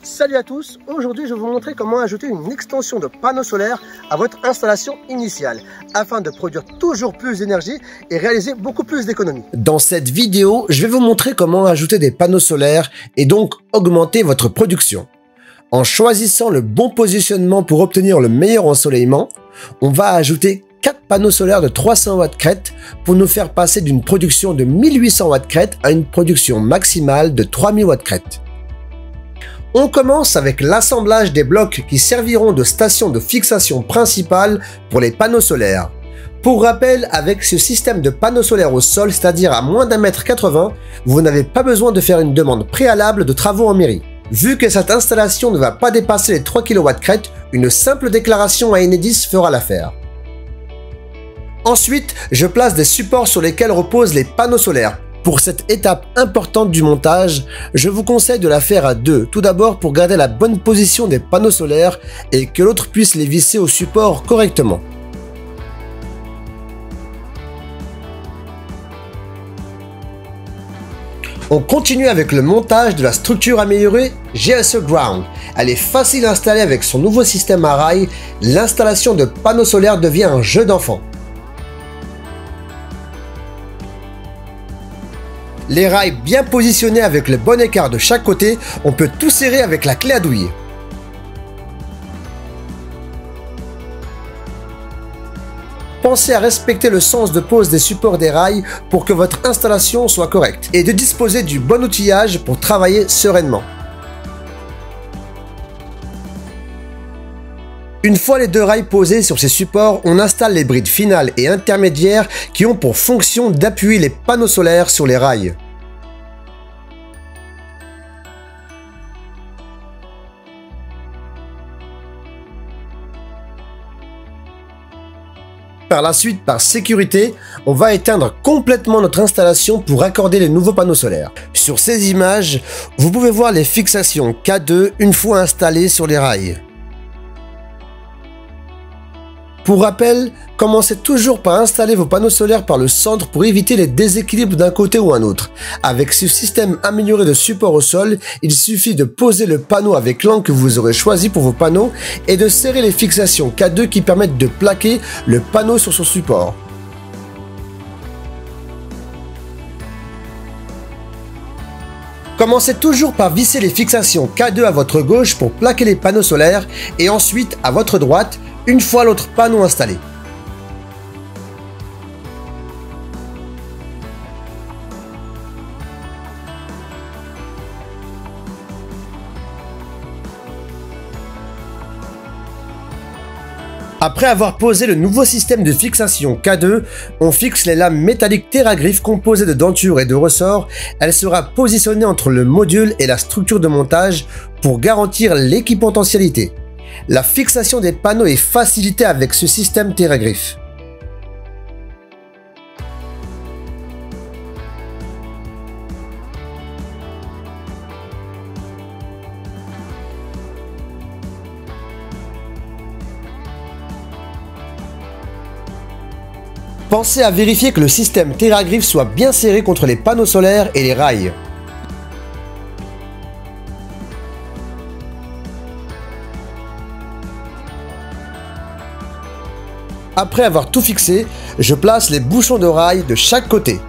Salut à tous, aujourd'hui je vais vous montrer comment ajouter une extension de panneau solaire à votre installation initiale afin de produire toujours plus d'énergie et réaliser beaucoup plus d'économies. Dans cette vidéo, je vais vous montrer comment ajouter des panneaux solaires et donc augmenter votre production. En choisissant le bon positionnement pour obtenir le meilleur ensoleillement, on va ajouter 4 panneaux solaires de 300 watts crête pour nous faire passer d'une production de 1800 watts crête à une production maximale de 3000 watts crête. On commence avec l'assemblage des blocs qui serviront de station de fixation principale pour les panneaux solaires. Pour rappel, avec ce système de panneaux solaires au sol, c'est-à-dire à moins d'1,80 m, vous n'avez pas besoin de faire une demande préalable de travaux en mairie. Vu que cette installation ne va pas dépasser les 3 kW crête, une simple déclaration à Enedis fera l'affaire. Ensuite, je place des supports sur lesquels reposent les panneaux solaires. Pour cette étape importante du montage, je vous conseille de la faire à deux. Tout d'abord pour garder la bonne position des panneaux solaires et que l'autre puisse les visser au support correctement. On continue avec le montage de la structure améliorée GSE Ground. Elle est facile à installer avec son nouveau système à rails. L'installation de panneaux solaires devient un jeu d'enfant. Les rails bien positionnés avec le bon écart de chaque côté, on peut tout serrer avec la clé à douiller. Pensez à respecter le sens de pose des supports des rails pour que votre installation soit correcte et de disposer du bon outillage pour travailler sereinement. Une fois les deux rails posés sur ces supports, on installe les brides finales et intermédiaires qui ont pour fonction d'appuyer les panneaux solaires sur les rails. Par la suite, par sécurité, on va éteindre complètement notre installation pour raccorder les nouveaux panneaux solaires. Sur ces images, vous pouvez voir les fixations K2 une fois installées sur les rails. Pour rappel, commencez toujours par installer vos panneaux solaires par le centre pour éviter les déséquilibres d'un côté ou un autre. Avec ce système amélioré de support au sol, il suffit de poser le panneau avec l'angle que vous aurez choisi pour vos panneaux et de serrer les fixations K2 qui permettent de plaquer le panneau sur son support. Commencez toujours par visser les fixations K2 à votre gauche pour plaquer les panneaux solaires et ensuite à votre droite une fois l'autre panneau installé. Après avoir posé le nouveau système de fixation K2, on fixe les lames métalliques TerraGriph composées de dentures et de ressorts. Elle sera positionnée entre le module et la structure de montage pour garantir l'équipotentialité. La fixation des panneaux est facilitée avec ce système TerraGriph. Pensez à vérifier que le système TerraGriph soit bien serré contre les panneaux solaires et les rails. Après avoir tout fixé, je place les bouchons de rail de chaque côté.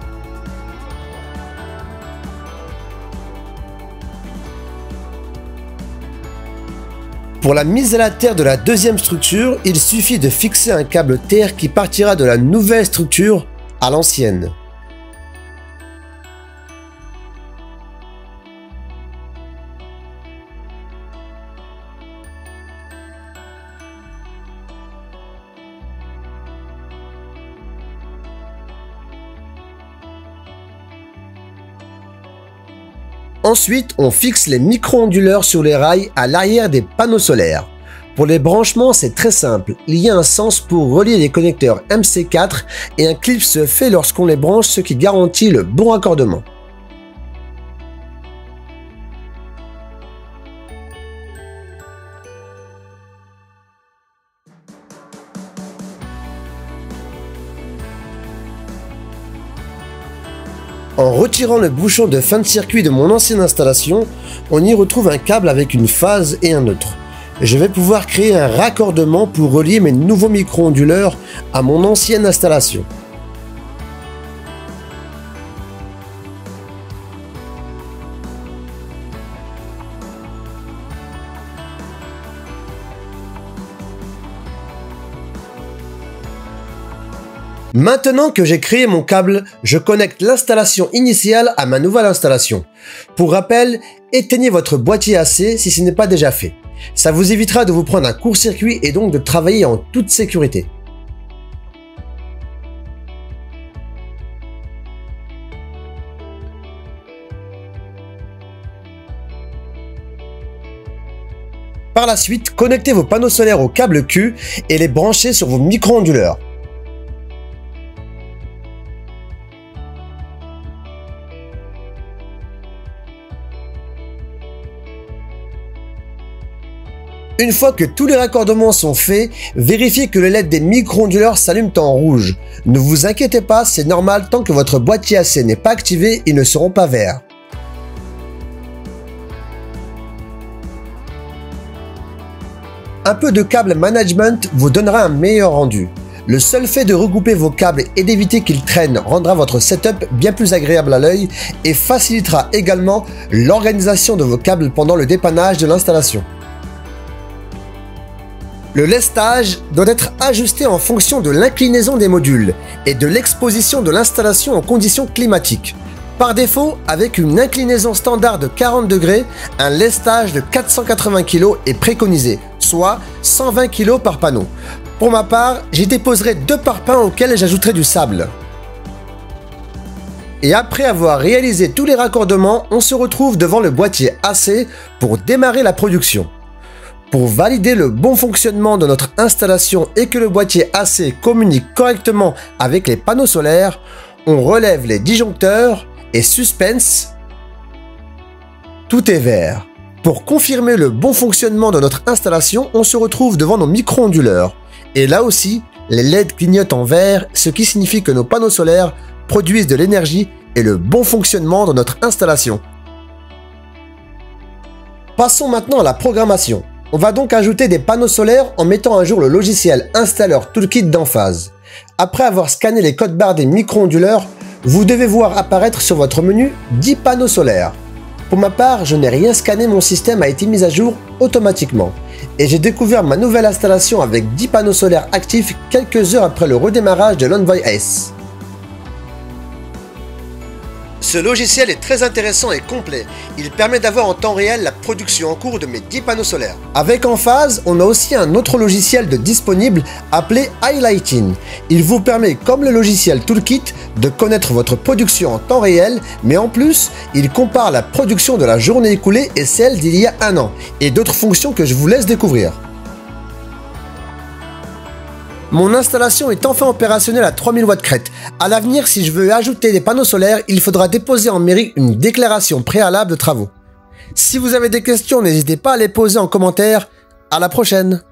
Pour la mise à la terre de la deuxième structure, il suffit de fixer un câble terre qui partira de la nouvelle structure à l'ancienne. Ensuite, on fixe les micro-onduleurs sur les rails à l'arrière des panneaux solaires. Pour les branchements, c'est très simple. Il y a un sens pour relier les connecteurs MC4 et un clip se fait lorsqu'on les branche, ce qui garantit le bon raccordement. En retirant le bouchon de fin de circuit de mon ancienne installation, on y retrouve un câble avec une phase et un neutre. Je vais pouvoir créer un raccordement pour relier mes nouveaux micro-onduleurs à mon ancienne installation. Maintenant que j'ai créé mon câble, je connecte l'installation initiale à ma nouvelle installation. Pour rappel, éteignez votre boîtier AC si ce n'est pas déjà fait. Ça vous évitera de vous prendre un court-circuit et donc de travailler en toute sécurité. Par la suite, connectez vos panneaux solaires au câble Q et les branchez sur vos micro-onduleurs. Une fois que tous les raccordements sont faits, vérifiez que les LED des micro-onduleurs s'allument en rouge. Ne vous inquiétez pas, c'est normal, tant que votre boîtier AC n'est pas activé, ils ne seront pas verts. Un peu de câble management vous donnera un meilleur rendu. Le seul fait de regrouper vos câbles et d'éviter qu'ils traînent rendra votre setup bien plus agréable à l'œil et facilitera également l'organisation de vos câbles pendant le dépannage de l'installation. Le lestage doit être ajusté en fonction de l'inclinaison des modules et de l'exposition de l'installation en conditions climatiques. Par défaut, avec une inclinaison standard de 40 degrés, un lestage de 480 kg est préconisé, soit 120 kg par panneau. Pour ma part, j'y déposerai 2 parpaings auxquels j'ajouterai du sable. Et après avoir réalisé tous les raccordements, on se retrouve devant le boîtier AC pour démarrer la production. Pour valider le bon fonctionnement de notre installation et que le boîtier AC communique correctement avec les panneaux solaires, on relève les disjoncteurs et suspense, tout est vert. Pour confirmer le bon fonctionnement de notre installation, on se retrouve devant nos micro-onduleurs. Et là aussi, les LED clignotent en vert, ce qui signifie que nos panneaux solaires produisent de l'énergie et le bon fonctionnement de notre installation. Passons maintenant à la programmation. On va donc ajouter des panneaux solaires en mettant à jour le logiciel Installer Toolkit d'Enphase. Après avoir scanné les codes barres des micro-onduleurs, vous devez voir apparaître sur votre menu 10 panneaux solaires. Pour ma part, je n'ai rien scanné, mon système a été mis à jour automatiquement. Et j'ai découvert ma nouvelle installation avec 10 panneaux solaires actifs quelques heures après le redémarrage de l'Envoy S. Ce logiciel est très intéressant et complet. Il permet d'avoir en temps réel la production en cours de mes 10 panneaux solaires. Avec Enphase, on a aussi un autre logiciel disponible appelé Highlighting. Il vous permet, comme le logiciel Toolkit, de connaître votre production en temps réel, mais en plus, il compare la production de la journée écoulée et celle d'il y a un an, et d'autres fonctions que je vous laisse découvrir. Mon installation est enfin opérationnelle à 3000 watts crête. À l'avenir, si je veux ajouter des panneaux solaires, il faudra déposer en mairie une déclaration préalable de travaux. Si vous avez des questions, n'hésitez pas à les poser en commentaire. À la prochaine!